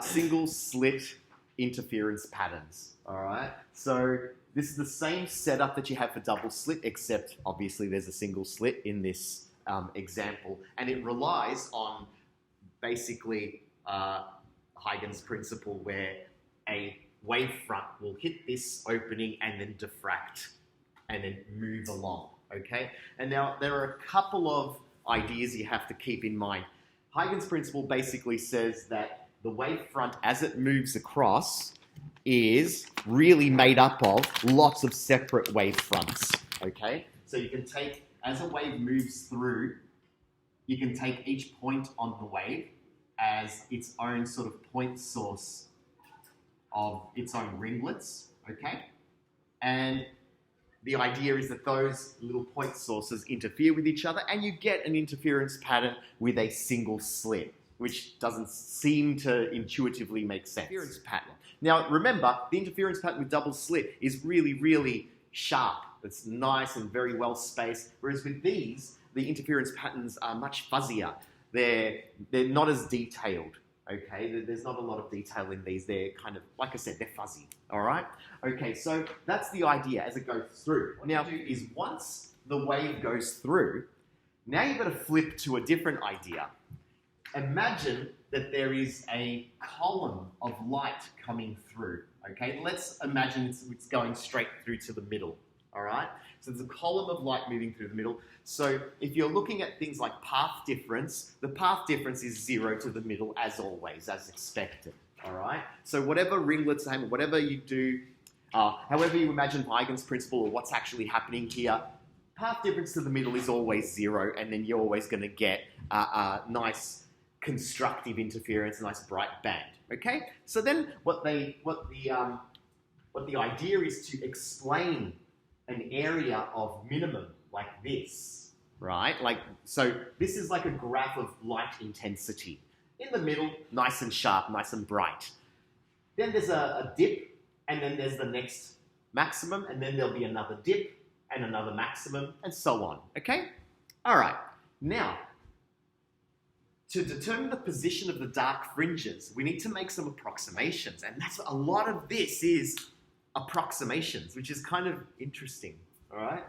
single slit interference patterns, all right? So this is the same setup that you have for double slit, except obviously there's a single slit in this example, and it relies on basically Huygens principle, where a wavefront will hit this opening and then diffract and then move along, okay? And now there are a couple of ideas you have to keep in mind. Huygens principle basically says that the wavefront as it moves across is really made up of lots of separate wavefronts, okay? So you can take, as a wave moves through, you can take each point on the wave as its own sort of point source of its own ringlets, okay? And the idea is that those little point sources interfere with each other and you get an interference pattern with a single slit, which doesn't seem to intuitively make sense. Interference pattern. Now remember, the interference pattern with double slit is really, really sharp. It's nice and very well spaced, whereas with these, the interference patterns are much fuzzier. They're not as detailed, okay? There's not a lot of detail in these. They're kind of, like I said, they're fuzzy, all right? Okay, so that's the idea as it goes through. What now you do is once the wave goes through, now you've got to flip to a different idea. Imagine that there is a column of light coming through, okay? Let's imagine it's going straight through to the middle, all right? So there's a column of light moving through the middle. So if you're looking at things like path difference, the path difference is 0 to the middle as always, as expected, all right? So whatever ringlets, whatever you do, however you imagine Huygens principle or what's actually happening here, path difference to the middle is always 0, and then you're always going to get a nice constructive interference, a nice bright band, okay? So then what the idea is to explain an area of minimum like this, right? So this is like a graph of light intensity. In the middle, nice and sharp, nice and bright. Then there's a dip, and then there's the next maximum, and then there'll be another dip, and another maximum, and so on, okay? All right, now, to determine the position of the dark fringes, we need to make some approximations, and that's a lot of this is approximations, which is kind of interesting, all right?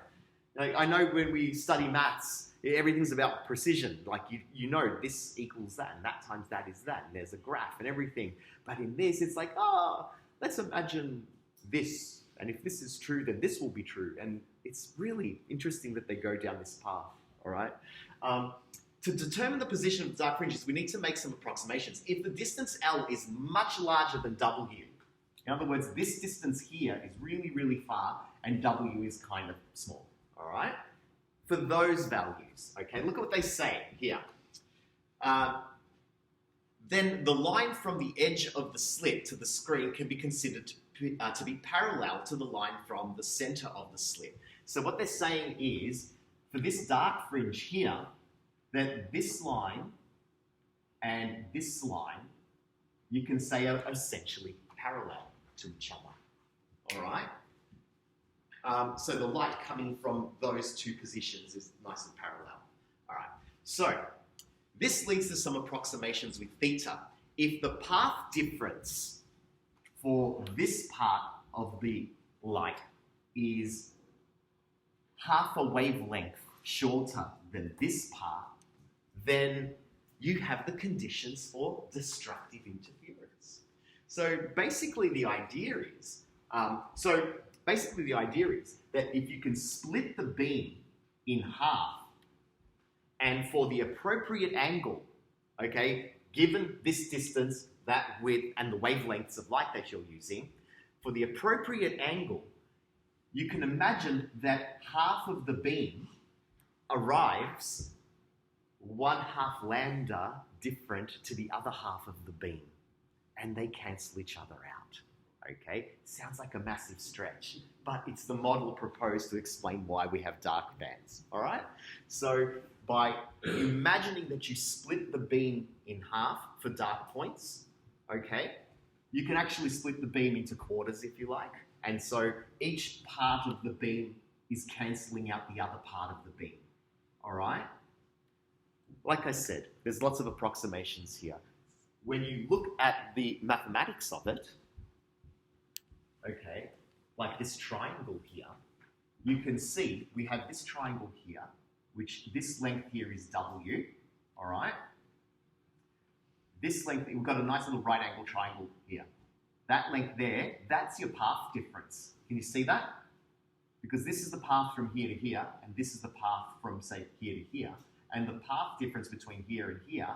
Like, I know when we study maths, everything's about precision. Like, you know this equals that, and that times that is that, and there's a graph and everything. But in this, it's like, oh, let's imagine this, and if this is true, then this will be true. And it's really interesting that they go down this path, all right? To determine the position of the dark fringes, we need to make some approximations. If the distance L is much larger than W, in other words, this distance here is really, really far, and W is kind of small, all right? For those values, okay, look at what they say here. Then the line from the edge of the slit to the screen can be considered to be parallel to the line from the center of the slit. So what they're saying is, for this dark fringe here, that this line and this line, you can say are essentially parallel to each other, all right? So the light coming from those two positions is nice and parallel, all right? So this leads to some approximations with theta. If the path difference for this part of the light is half a wavelength shorter than this part, then you have the conditions for destructive interference. So basically the idea is, that if you can split the beam in half, and for the appropriate angle, okay, given this distance, that width, and the wavelengths of light that you're using, for the appropriate angle, you can imagine that half of the beam arrives 1/2 lambda different to the other half of the beam, and they cancel each other out, okay? Sounds like a massive stretch, but it's the model proposed to explain why we have dark bands, all right? So by imagining that you split the beam in half for dark points, okay, you can actually split the beam into quarters if you like, and so each part of the beam is cancelling out the other part of the beam, all right? Like I said, there's lots of approximations here. when you look at the mathematics of it, okay, like this triangle here, you can see we have this triangle here, which this length here is W, all right? This length, we've got a nice little right angle triangle here. That length there, that's your path difference. Can you see that? Because this is the path from here to here, and this is the path from, say, here to here. And the path difference between here and here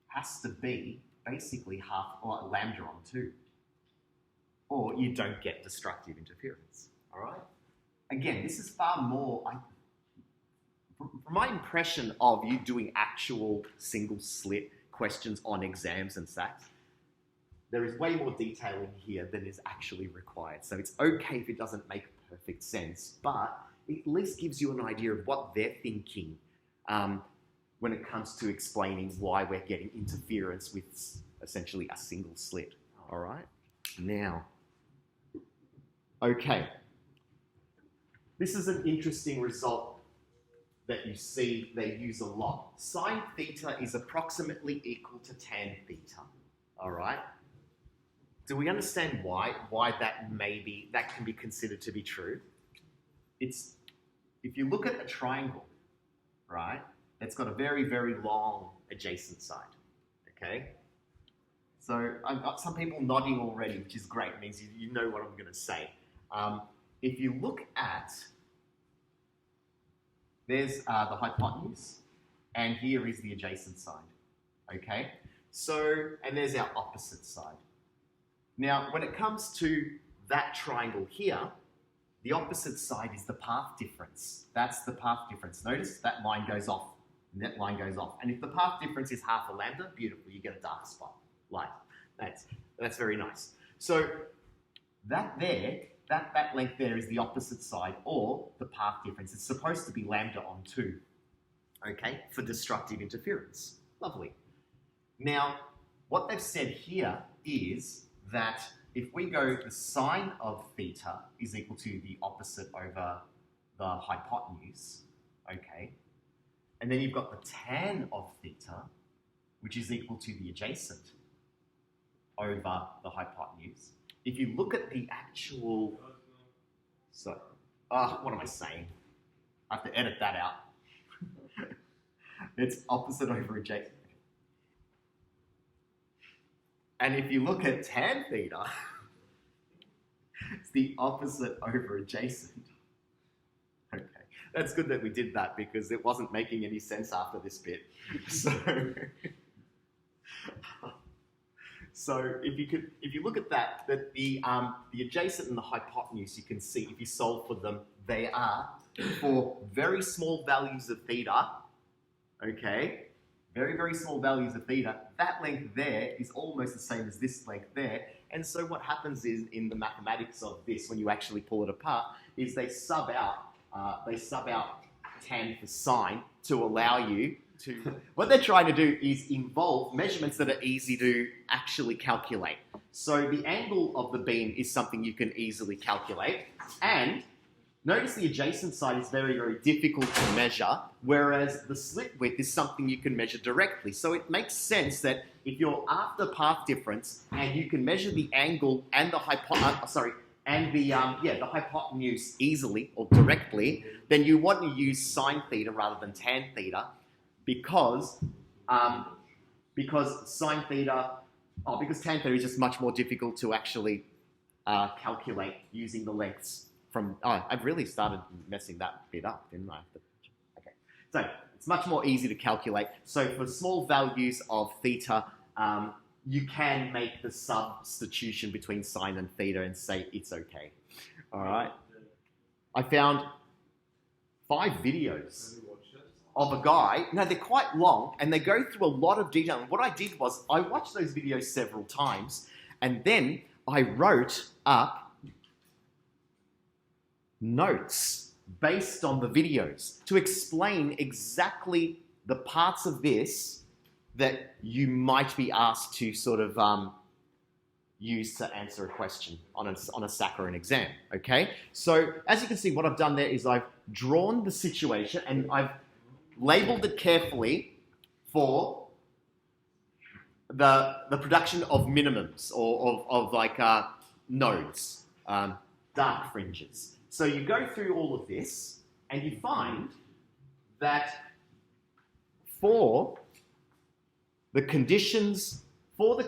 has to be basically half, or lambda on 2. Or you don't get destructive interference, all right? Again, this is far more, from my impression of you doing actual single slit questions on exams and SATs, there is way more detail in here than is actually required. So it's okay if it doesn't make perfect sense, but it at least gives you an idea of what they're thinking when it comes to explaining why we're getting interference with essentially a single slit, all right? Now, okay. This is an interesting result that you see they use a lot. Sine theta is approximately equal to tan theta, all right? Do we understand why that can be considered to be true? It's, if you look at a triangle, right, it's got a very, very long adjacent side, okay? So I've got some people nodding already, which is great. It means you know what I'm going to say. If you look at, there's the hypotenuse, and here is the adjacent side, okay? So, and there's our opposite side. Now, when it comes to that triangle here, the opposite side is the path difference. That's the path difference. Notice that line goes off, and that line goes off. And if the path difference is half a lambda, beautiful, you get a dark spot, light. That's very nice. So that there, that length there is the opposite side, or the path difference. It's supposed to be lambda on 2, okay, for destructive interference. Lovely. Now, what they've said here is that if we go, the sine of theta is equal to the opposite over the hypotenuse, okay, and then you've got the tan of theta, which is equal to the adjacent over the hypotenuse. If you look at the actual, so, what am I saying? I have to edit that out. It's opposite over adjacent. And if you look at tan theta, it's the opposite over adjacent. Okay, that's good that we did that because it wasn't making any sense after this bit. So if you look at that the adjacent and the hypotenuse, you can see if you solve for them, they are for very small values of theta, okay? Very, very small values of theta. That length there is almost the same as this length there. And so what happens is in the mathematics of this, when you actually pull it apart, is they sub out tan for sine to allow you to, what they're trying to do is involve measurements that are easy to actually calculate. So the angle of the beam is something you can easily calculate. And notice the adjacent side is very, very difficult to measure, whereas the slit width is something you can measure directly. So it makes sense that if you're after path difference and you can measure the angle and the the hypotenuse easily or directly, then you want to use sine theta rather than tan theta because tan theta is just much more difficult to actually calculate using the lengths. I've really started messing that bit up, didn't I? Okay, so it's much more easy to calculate. So for small values of theta, you can make the substitution between sine and theta and say it's okay. All right. I found 5 videos of a guy. No, they're quite long and they go through a lot of detail. And what I did was I watched those videos several times and then I wrote up notes based on the videos to explain exactly the parts of this that you might be asked to sort of use to answer a question on a SAC or an exam, okay? So as you can see, what I've done there is I've drawn the situation and I've labeled it carefully for the production of minimums or of like nodes, dark fringes. So you go through all of this and you find that for the conditions for the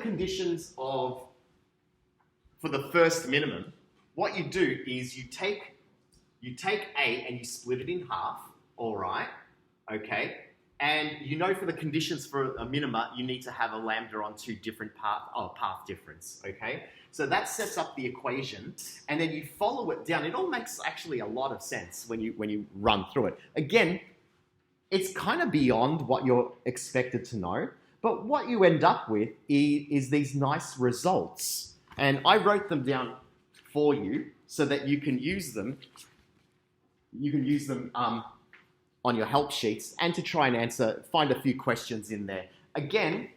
first minimum, what you do is you take A and you split it in half, all right, okay? And you know for the conditions for a minima, you need to have a lambda on two different path difference, okay? So that sets up the equation, and then you follow it down. It all makes actually a lot of sense when you run through it. Again, it's kind of beyond what you're expected to know, but what you end up with is these nice results. And I wrote them down for you so that you can use them. You can use them on your help sheets and to try and find a few questions in there. Again,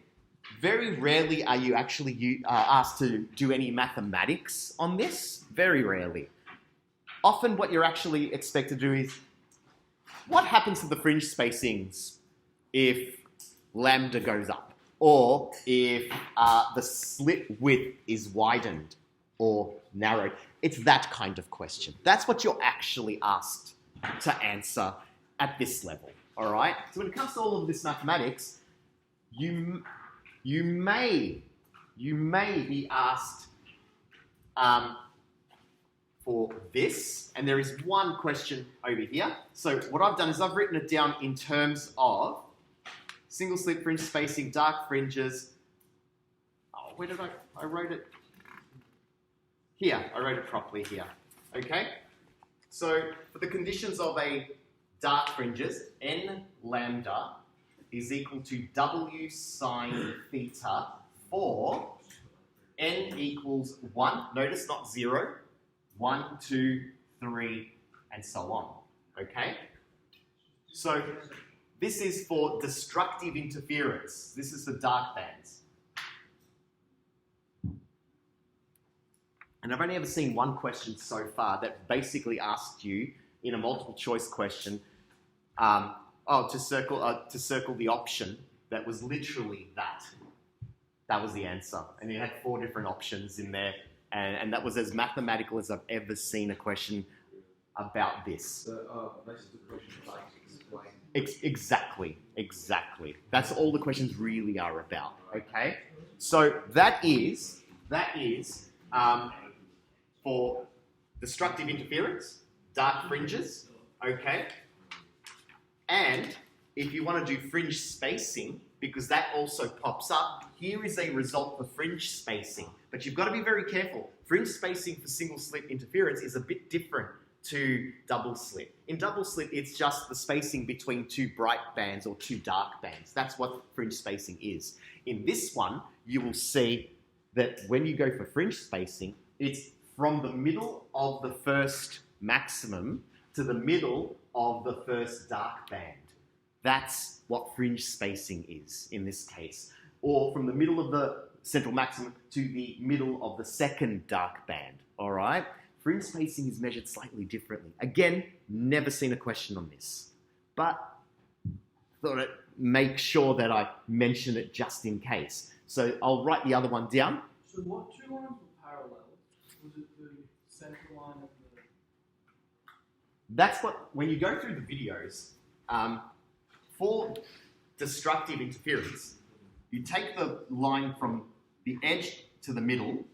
very rarely are you actually asked to do any mathematics on this. Very rarely. Often what you're actually expected to do is, what happens to the fringe spacings if lambda goes up? Or if the slit width is widened or narrowed? It's that kind of question. That's what you're actually asked to answer at this level, all right? So when it comes to all of this mathematics, you may be asked for this, and there is one question over here. So what I've done is I've written it down in terms of single slit fringe spacing, dark fringes. Oh, where did I wrote it? Here, I wrote it properly here, okay? So for the conditions of a dark fringes, n lambda is equal to w sine theta for n equals 1. Notice not 0, 1, 2, 3, and so on, okay? So this is for destructive interference. This is for dark bands. And I've only ever seen one question so far that basically asked you in a multiple choice question to circle the option that was literally that. That was the answer. And you had 4 different options in there. And that was as mathematical as I've ever seen a question about this. So, most of the questions like explain. Exactly. That's all the questions really are about, okay? So that is for destructive interference, dark fringes, okay? And if you want to do fringe spacing, because that also pops up, here is a result for fringe spacing. But you've got to be very careful. Fringe spacing for single slit interference is a bit different to double slit. In double slit, it's just the spacing between 2 bright bands or 2 dark bands. That's what fringe spacing is. In this one, you will see that when you go for fringe spacing, it's from the middle of the first maximum to the middle of the first dark band. That's what fringe spacing is in this case. Or from the middle of the central maximum to the middle of the second dark band, all right? Fringe spacing is measured slightly differently. Again, never seen a question on this, but thought I'd make sure that I mention it just in case. So I'll write the other one down. So what 2 lines were parallel? Was it the central line of the... That's what, when you go through the videos, for destructive interference, you take the line from the edge to the middle,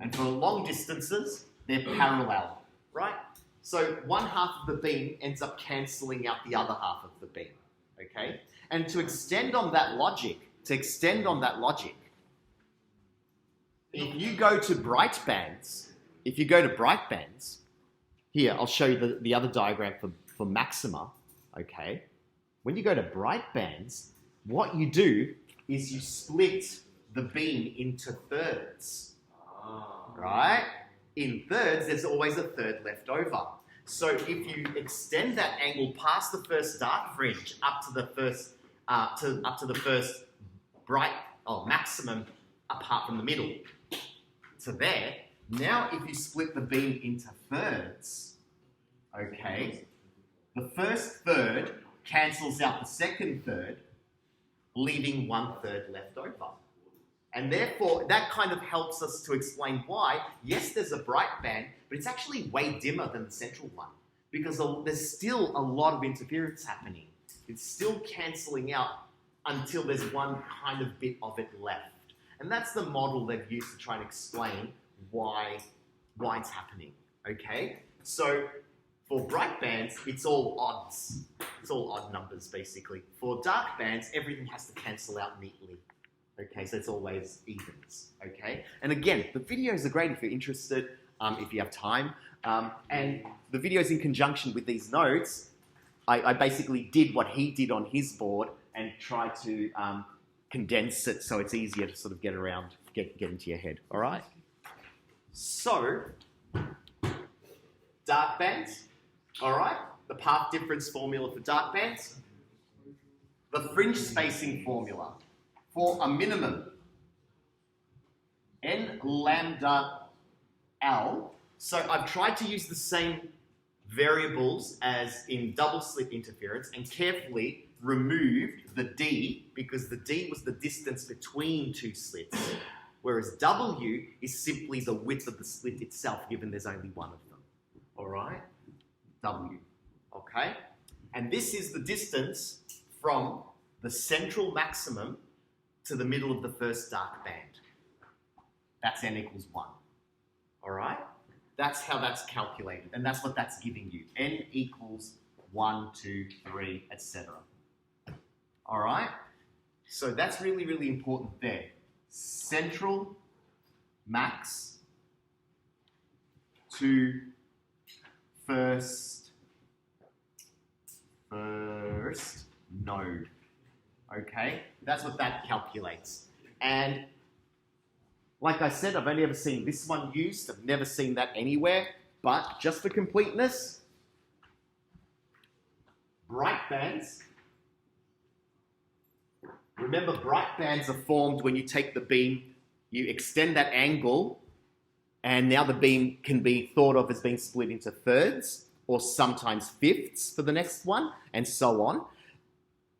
and for long distances, they're parallel, right? So one half of the beam ends up cancelling out the other half of the beam, okay? And to extend on that logic, if you go to bright bands, here, I'll show you the other diagram for maxima, okay? When you go to bright bands, what you do is you split the beam into thirds, right? In thirds, there's always a third left over. So if you extend that angle past the first dark fringe up to the first bright maximum apart from the middle to there, now if you split the beam into thirds, okay, the first third cancels out the second third, leaving 1/3 left over. And therefore, that kind of helps us to explain why, yes, there's a bright band, but it's actually way dimmer than the central one because there's still a lot of interference happening. It's still cancelling out until there's one kind of bit of it left. And that's the model they've used to try and explain why it's happening, okay? So for bright bands, it's all odds. It's all odd numbers, basically. For dark bands, everything has to cancel out neatly. Okay, so it's always evens, okay? And again, the videos are great if you're interested, if you have time. And the videos in conjunction with these notes, I basically did what he did on his board and tried to condense it so it's easier to sort of get around, get into your head, all right? So, dark bands, all right? The path difference formula for dark bands. The fringe spacing formula for a minimum, n lambda L. So I've tried to use the same variables as in double slit interference and carefully removed the D because the D was the distance between two slits, whereas W is simply the width of the slit itself given there's only one of them. All right? W. Okay? And this is the distance from the central maximum to the middle of the first dark band. That's n equals 1. All right? That's how that's calculated, and that's what that's giving you. N equals 1, 2, 3, etc. All right? So that's really, really important there. Central max to first node. Okay? That's what that calculates. And like I said, I've only ever seen this one used. I've never seen that anywhere. But just for completeness, bright bands. Remember, bright bands are formed when you take the beam, you extend that angle, and now the beam can be thought of as being split into thirds or sometimes fifths for the next one, and so on.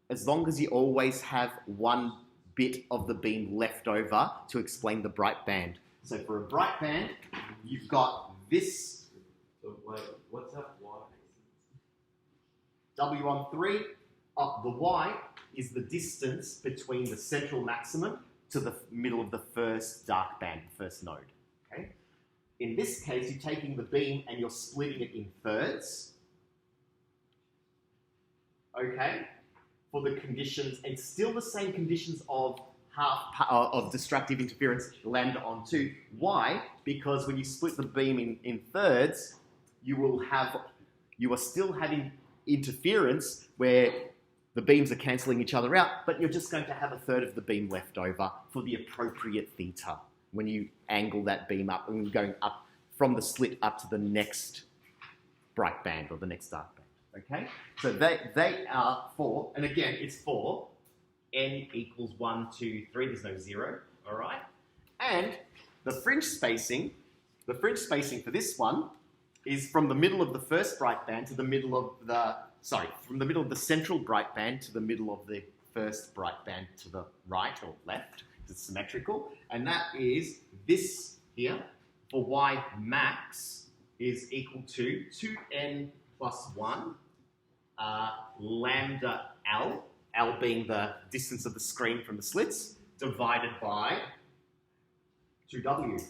As long as you always have one bit of the beam left over to explain the bright band. So for a bright band, you've got this. So what's that Y? W on 3. The Y is the distance between the central maximum to the middle of the first dark band, first node. Okay? In this case, you're taking the beam and you're splitting it in thirds. Okay? For the conditions, and still the same conditions of of destructive interference lambda on 2. Why? Because when you split the beam in thirds, you are still having interference where the beams are cancelling each other out, but you're just going to have a third of the beam left over for the appropriate theta when you angle that beam up and going up from the slit up to the next bright band or the next dark band. Okay, so they are 4, and again, it's 4. N equals 1, 2, 3. There's no 0. All right, and the fringe spacing for this one is from the middle of the first bright band to the middle of the from the middle of the central bright band to the middle of the first bright band to the right or left. It's symmetrical, and that is this here for Y max is equal to 2n plus 1. Lambda L, L being the distance of the screen from the slits, divided by 2W.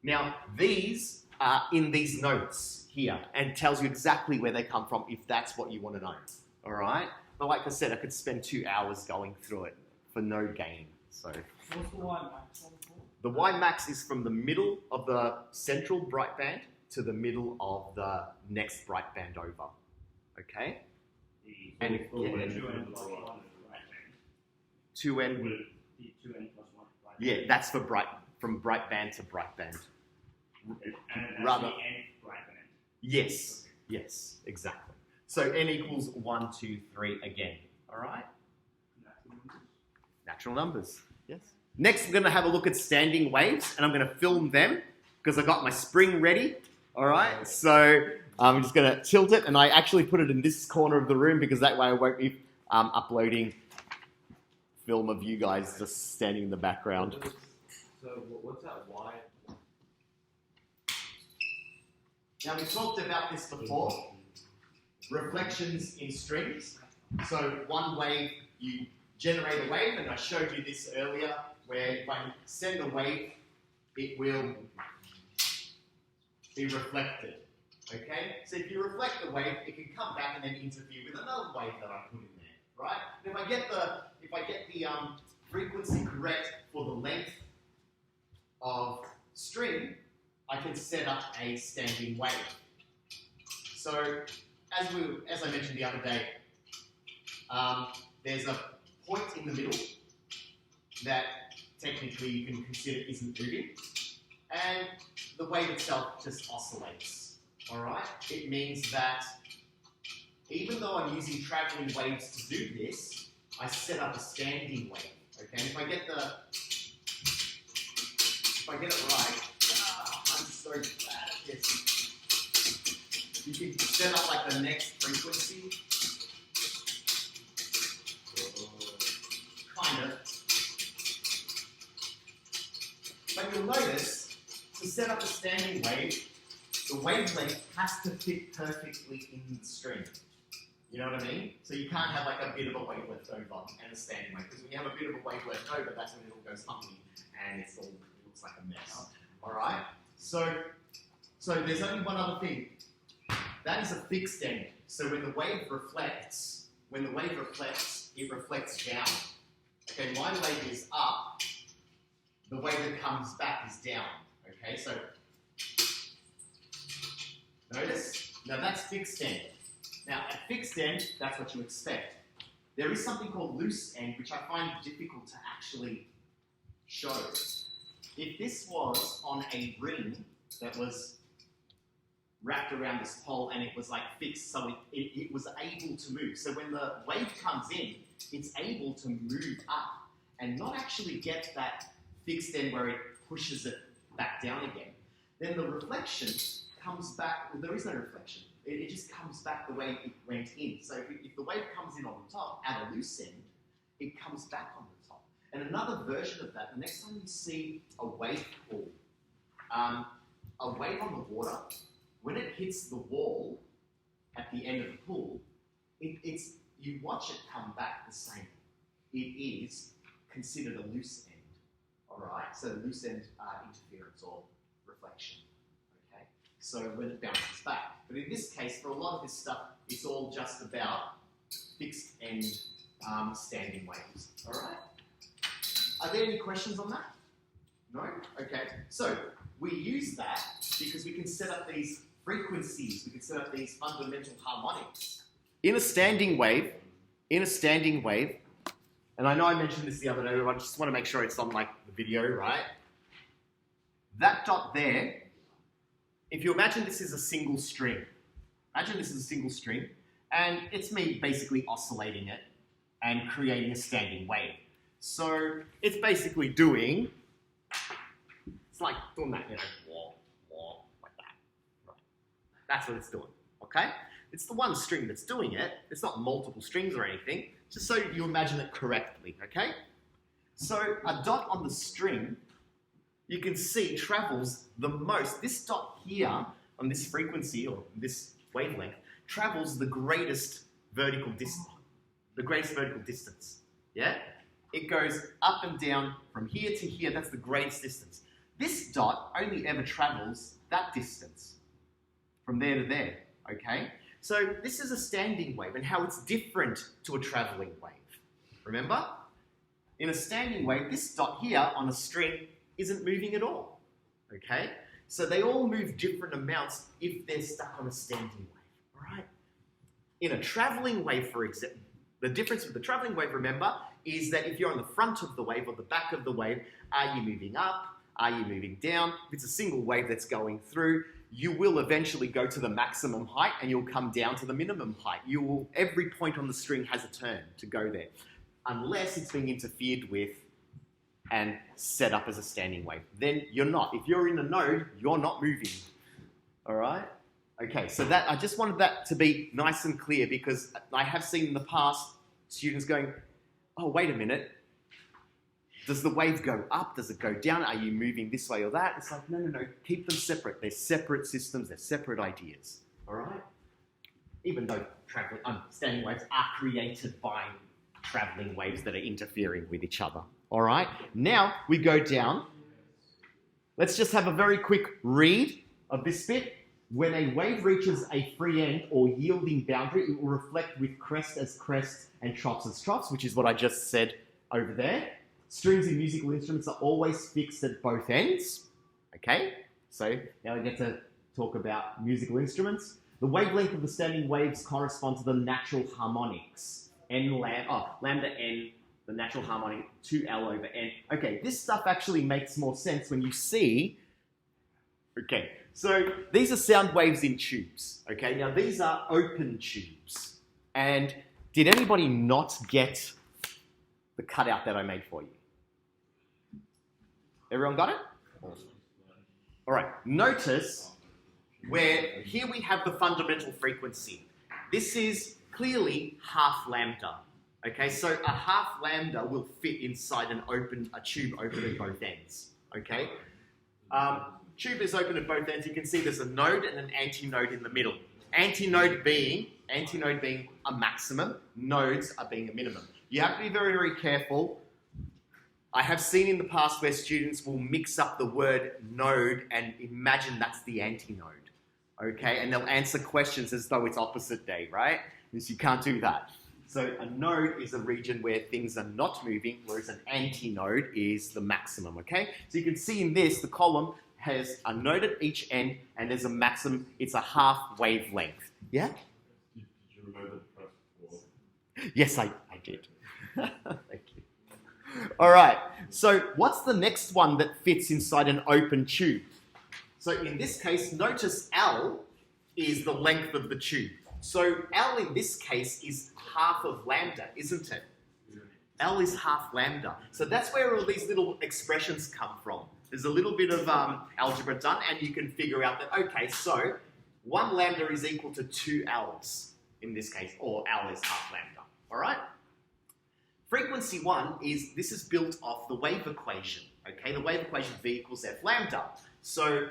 Now, these are in these notes here, and tells you exactly where they come from if that's what you want to know, all right? But like I said, I could spend 2 hours going through it for no gain, so. What's the Y max on for? The Y max is from the middle of the central bright band to the middle of the next bright band over. Okay? And again, 2n plus 1 is right band. 2n. Would it be 2n plus 1 right Yeah, that's for from bright band to bright band. band? And that's Rather- the n right band. Yes, yes, exactly. So n equals 1, 2, 3 again. All right? Natural numbers. Yes. Next, we're going to have a look at standing waves, and I'm going to film them because I got my spring ready. All right, so I'm just going to tilt it, and I actually put it in this corner of the room because that way I won't be uploading film of you guys just standing in the background. So what's that Y? Now, we talked about this before. Reflections in strings. So one wave, you generate a wave, and I showed you this earlier, where if I send a wave, it will be reflected. Okay? So if you reflect the wave, it can come back and then interfere with another wave that I put in there, right? And if I get the frequency correct for the length of string, I can set up a standing wave. So as I mentioned the other day, there's a point in the middle that technically you can consider isn't moving, and the wave itself just oscillates. All right? It means that even though I'm using traveling waves to do this, I set up a standing wave. Okay? And if I get it right, I'm so bad at this. You can set up like the next frequency. Kind of. But you'll notice, to set up a standing wave, the wavelength has to fit perfectly in the string. You know what I mean? So you can't have like a bit of a wave left over and a standing wave, because when you have a bit of a wave left over, that's when it all goes funky and it looks like a mess. Alright? So there's only one other thing. That is a fixed end. So when the wave reflects, it reflects down. Okay, my wave is up, the wave that comes back is down. Okay, so notice? Now that's fixed end. Now at fixed end, that's what you expect. There is something called loose end, which I find difficult to actually show. If this was on a ring that was wrapped around this pole and it was like fixed, so it was able to move. So when the wave comes in, it's able to move up and not actually get that fixed end where it pushes it back down again. Then the reflection comes back, well, there is no reflection. It just comes back the way it went in. So if the wave comes in on the top at a loose end, it comes back on the top. And another version of that, the next time you see a wave pool, a wave on the water, when it hits the wall at the end of the pool, you watch it come back the same. It is considered a loose end. All right, so loose end interference or reflection. Okay, so when it bounces back. But in this case, for a lot of this stuff, it's all just about fixed end standing waves. All right. Are there any questions on that? No? Okay. So we use that because we can set up these frequencies. We can set up these fundamental harmonics. In a standing wave, and I know I mentioned this the other day, but I just want to make sure it's on like the video, right? That dot there, if you imagine this is a single string, and it's me basically oscillating it and creating a standing wave. So it's basically doing, it's like doing that, you know, wah, wah, like that. Right. That's what it's doing, okay? It's the one string that's doing it. It's not multiple strings or anything, just so you imagine it correctly, okay? So a dot on the string, you can see travels the most. This dot here on this frequency or this wavelength travels the greatest vertical distance. Yeah? It goes up and down from here to here. That's the greatest distance. This dot only ever travels that distance from there to there, okay? So this is a standing wave and how it's different to a traveling wave. Remember? In a standing wave, this dot here on a string isn't moving at all, okay? So they all move different amounts if they're stuck on a standing wave, all right? In a traveling wave, for example, the difference with the traveling wave, remember, is that if you're on the front of the wave or the back of the wave, are you moving up? Are you moving down? If it's a single wave that's going through, you will eventually go to the maximum height and you'll come down to the minimum height. Every point on the string has a turn to go there, unless it's being interfered with and set up as a standing wave. Then you're not. If you're in a node, you're not moving. All right? Okay, so that I just wanted that to be nice and clear because I have seen in the past students going, oh, wait a minute, Does the wave go up? Does it go down? Are you moving this way or that? It's like, no. Keep them separate. They're separate systems. They're separate ideas. All right? Even though standing waves are created by traveling waves that are interfering with each other. All right? Now we go down. Let's just have a very quick read of this bit. When a wave reaches a free end or yielding boundary, it will reflect with crest as crest and troughs as troughs, which is what I just said over there. Strings in musical instruments are always fixed at both ends. Okay, so now we get to talk about musical instruments. The wavelength of the standing waves correspond to the natural harmonics. Lambda n, the natural harmonic, 2L over n. Okay, this stuff actually makes more sense when you see... Okay, so these are sound waves in tubes. Okay, now these are open tubes. And did anybody not get the cutout that I made for you? Everyone got it? All right, notice where here we have the fundamental frequency. This is clearly half lambda. Okay, so a half lambda will fit inside a tube open at both ends. Okay, tube is open at both ends. You can see there's a node and an antinode in the middle. Antinode being a maximum, nodes are being a minimum. You have to be very, very careful. I have seen in the past where students will mix up the word node and imagine that's the antinode, okay? And they'll answer questions as though it's opposite day, right? Because you can't do that. So a node is a region where things are not moving, whereas an antinode is the maximum, okay? So you can see in this, the column has a node at each end and there's a maximum, it's a half wavelength. Yeah? Did you remember the first four? Yes, I did. Thank you. All right, so what's the next one that fits inside an open tube? So in this case, notice L is the length of the tube. So L in this case is half of lambda, isn't it? L is half lambda. So that's where all these little expressions come from. There's a little bit of algebra done and you can figure out that, okay, so 1 lambda is equal to 2 L's in this case, or L is half lambda, all right? Frequency 1 this is built off the wave equation, okay? The wave equation V equals F lambda. So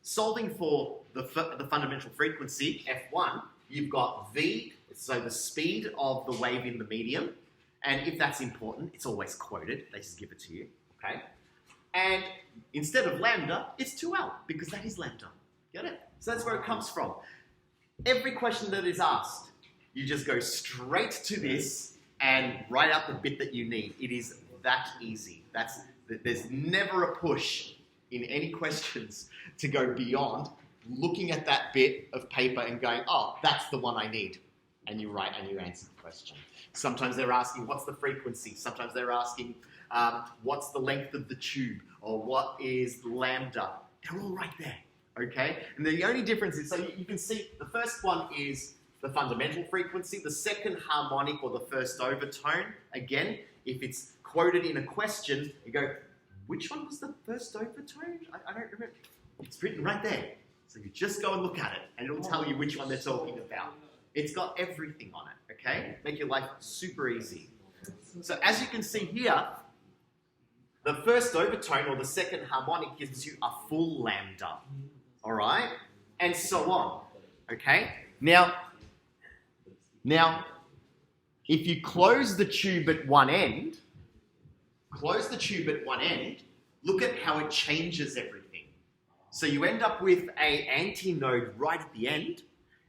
solving for the fundamental frequency, F1, you've got V, so the speed of the wave in the medium, and if that's important, it's always quoted, they just give it to you, okay? And instead of lambda, it's 2L, because that is lambda, get it? So that's where it comes from. Every question that is asked, you just go straight to this, and write out the bit that you need. It is that easy. There's never a push in any questions to go beyond looking at that bit of paper and going, oh, that's the one I need. And you write and you answer the question. Sometimes they're asking, what's the frequency? Sometimes they're asking, what's the length of the tube? Or what is lambda? They're all right there, okay? And the only difference is, so you can see the first one is the fundamental frequency, the second harmonic or the first overtone. Again, if it's quoted in a question, you go, which one was the first overtone? I don't remember. It's written right there. So you just go and look at it and it'll tell you which one they're talking about. It's got everything on it, okay? Make your life super easy. So as you can see here, the first overtone or the second harmonic gives you a full lambda, all right? And so on, okay? Now, if you close the tube at one end, look at how it changes everything. So you end up with an antinode right at the end,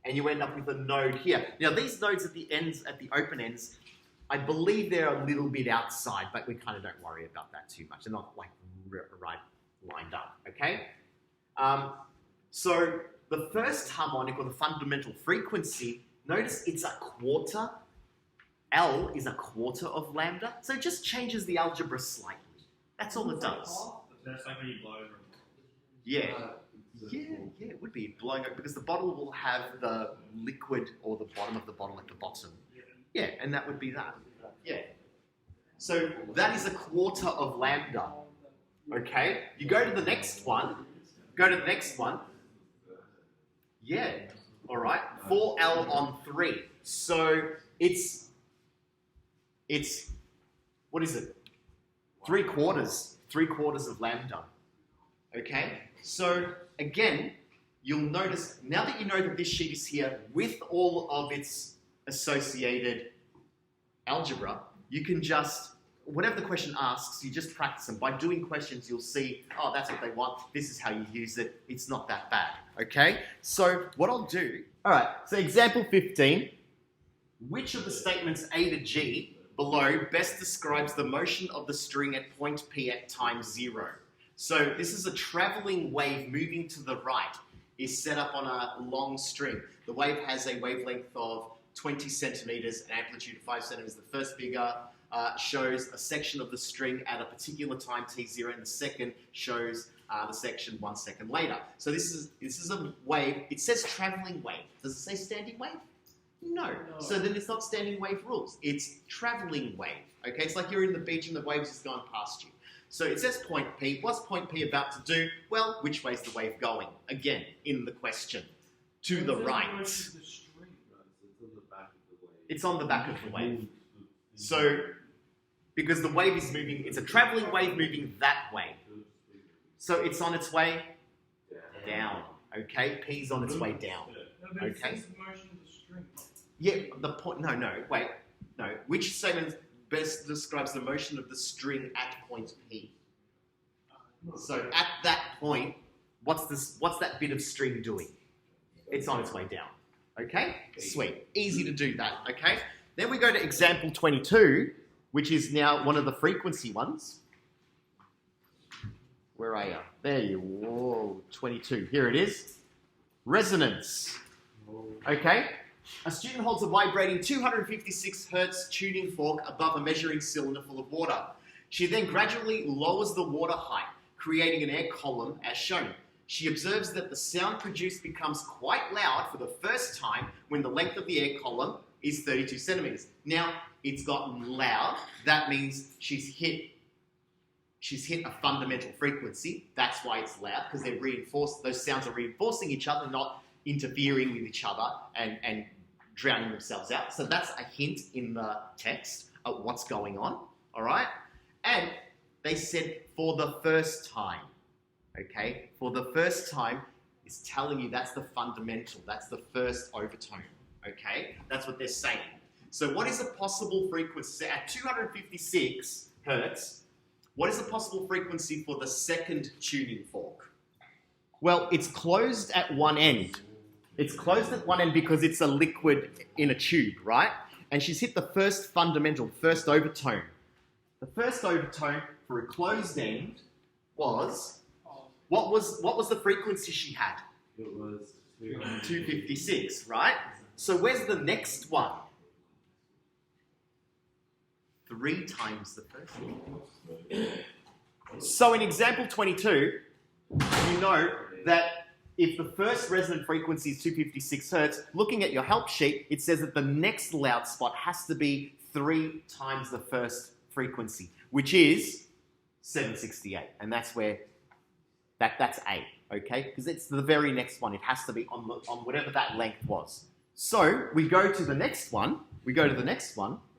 and you end up with a node here. Now these nodes at the ends, at the open ends, I believe they're a little bit outside, but we kind of don't worry about that too much. They're not like right lined up, okay? So the first harmonic or the fundamental frequency, notice it's a quarter. L is a quarter of lambda, so it just changes the algebra slightly. That's all it does. That's like when you blow over. Yeah, it would be blowing up because the bottle will have the liquid or the bottom of the bottle at the bottom. Yeah, and that would be that. Yeah. So that is a quarter of lambda. Okay, you go to the next one. Yeah, all right, 4L on 3. So it's what is it? 3/4 of lambda. Okay? So again, you'll notice, now that you know that this sheet is here with all of its associated algebra, you can just, whatever the question asks, you just practice them. By doing questions, you'll see, oh, that's what they want. This is how you use it. It's not that bad. Okay? So what I'll do, all right, so example 15, which of the statements A to G below best describes the motion of the string at point P at time 0? So this is a traveling wave moving to the right, is set up on a long string. The wave has a wavelength of 20 centimeters, an amplitude of 5 centimeters. The first figure shows a section of the string at a particular time t0, and the second shows the section 1 second later. So this is a wave. It says traveling wave. Does it say standing wave? No. So then it's not standing wave rules. It's traveling wave. Okay, it's like you're in the beach and the wave's just going past you. So it says point P. What's point P about to do? Well, which way's the wave going? Again, in the question. To the right. It's on the back of the wave. So, because the wave is moving, it's a traveling wave moving that way. So it's on its way down. Okay, P's on its way down. Okay. Yeah, the point. No, wait, no. Which statement best describes the motion of the string at point P? So at that point, what's that bit of string doing? It's on its way down. Okay? Sweet. Easy to do that. Okay? Then we go to example 22, which is now one of the frequency ones. Where are you? There you. Whoa, 22. Here it is. Resonance. Okay? A student holds a vibrating 256 hertz tuning fork above a measuring cylinder full of water. She then gradually lowers the water height, creating an air column as shown. She observes that the sound produced becomes quite loud for the first time when the length of the air column is 32 centimeters. Now, it's gotten loud. That means she's hit a fundamental frequency. That's why it's loud, because they're reinforced. Those sounds are reinforcing each other, not interfering with each other and drowning themselves out. So that's a hint in the text of what's going on, all right? And they said for the first time, okay? For the first time is telling you that's the fundamental, that's the first overtone, okay? That's what they're saying. So what is a possible frequency? At 256 hertz, what is the possible frequency for the second tuning fork? Well, it's closed at one end. It's closed at one end because it's a liquid in a tube, right? And she's hit the first fundamental, first overtone. The first overtone for a closed end was, what was the frequency she had? It was 256, right? So where's the next one? 3 times the first one. So in example 22, you know that if the first resonant frequency is 256 hertz, looking at your help sheet, it says that the next loud spot has to be 3 times the first frequency, which is 768. And that's where, that's A, okay? Because it's the very next one. It has to be on whatever that length was. So we go to the next one.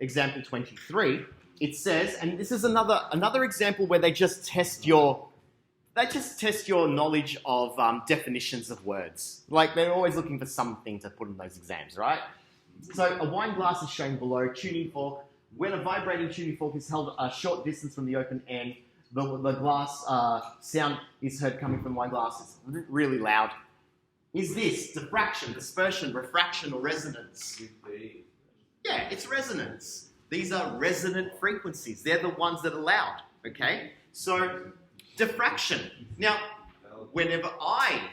Example 23. It says, and this is another example where they just test your knowledge of definitions of words. Like, they're always looking for something to put in those exams, right? So a wine glass is shown below, tuning fork. When a vibrating tuning fork is held a short distance from the open end, the glass sound is heard coming from the wine glass. It's really loud. Is this diffraction, dispersion, refraction, or resonance? Yeah, it's resonance. These are resonant frequencies. They're the ones that are loud, okay? So, diffraction. Now, whenever I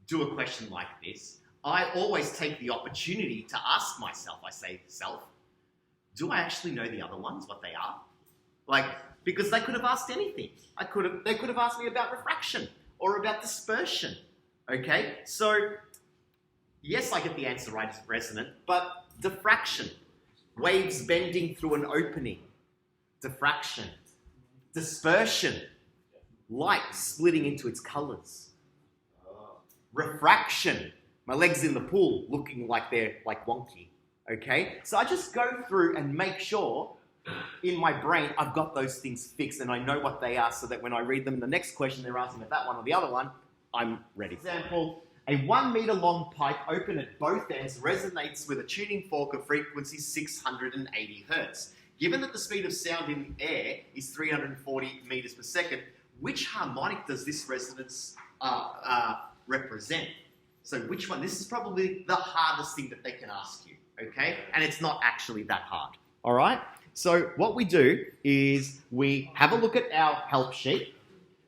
do a question like this, I always take the opportunity to ask myself, I say to myself, do I actually know the other ones, what they are? Like, because they could have asked anything. They could have asked me about refraction or about dispersion, okay? So, yes, I get the answer right, it's resonant, but diffraction, waves bending through an opening, diffraction, dispersion, light splitting into its colours. Refraction, my legs in the pool looking like they're like wonky, okay? So I just go through and make sure in my brain, I've got those things fixed and I know what they are so that when I read them in the next question, they're asking about that one or the other one, I'm ready. Example, a 1 meter long pipe open at both ends resonates with a tuning fork of frequency 680 hertz. Given that the speed of sound in the air is 340 meters per second, which harmonic does this resonance represent? So which one? This is probably the hardest thing that they can ask you, okay? And it's not actually that hard, all right? So what we do is we have a look at our help sheet.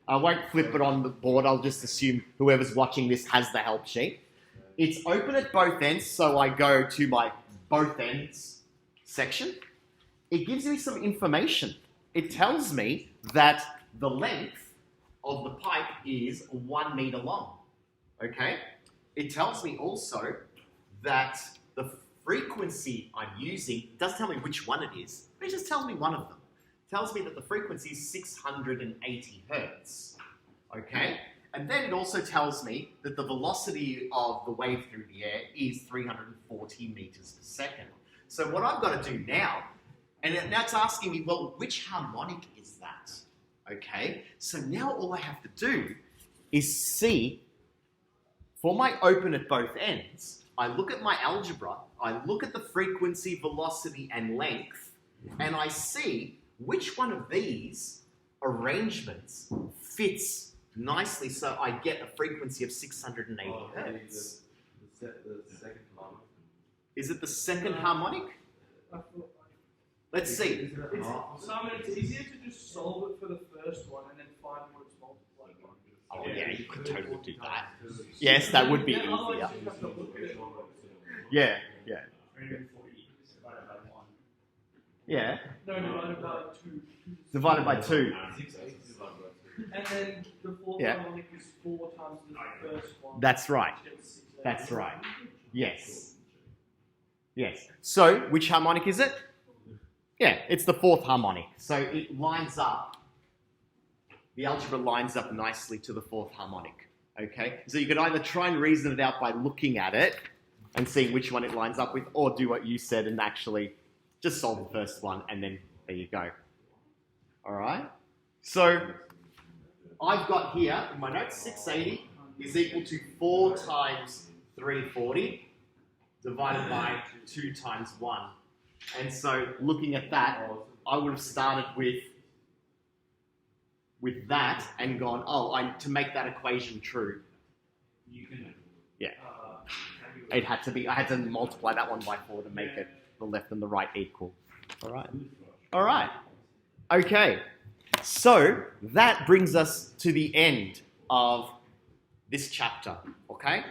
I won't flip it on the board. I'll just assume whoever's watching this has the help sheet. It's open at both ends, so I go to my both ends section. It gives me some information. It tells me that the length of the pipe is 1 meter long, okay? It tells me also that the frequency I'm using doesn't tell me which one it is. It just tells me one of them. It tells me that the frequency is 680 hertz, okay? And then it also tells me that the velocity of the wave through the air is 340 meters per second. So what I've got to do now, and that's asking me, well, which harmonic is that? Okay, so now all I have to do is see, for my open at both ends, I look at my algebra, I look at the frequency, velocity, and length, and I see which one of these arrangements fits nicely so I get a frequency of 680 hertz. The second harmonic. Is it the second harmonic? Let's see. Simon, it's easier to just solve it for the first one and then find what it's multiplied by. Oh yeah, you could totally do that. Yes, that would be easier. Otherwise you have to look at it. Yeah, yeah. 340 divided by 1. Yeah. No, divided by 2. Divided by 2. 680 divided by 2. And then the fourth Yeah. harmonic is 4 times the first one. That's right. which gets 680. That's right. Yes. Yes. So, which harmonic is it? Yeah, it's the fourth harmonic. So it lines up, the algebra lines up nicely to the fourth harmonic, okay? So you could either try and reason it out by looking at it and seeing which one it lines up with, or do what you said and actually just solve the first one, and then there you go. All right? So I've got here, in my notes, 680 is equal to 4 times 340 divided by 2 times 1. And so looking at that, I would have started with that and gone, to make that equation true. You can. Yeah. It had to be, I had to multiply that one by 4 to make it the left and the right equal. All right. All right. Okay. So that brings us to the end of this chapter. Okay.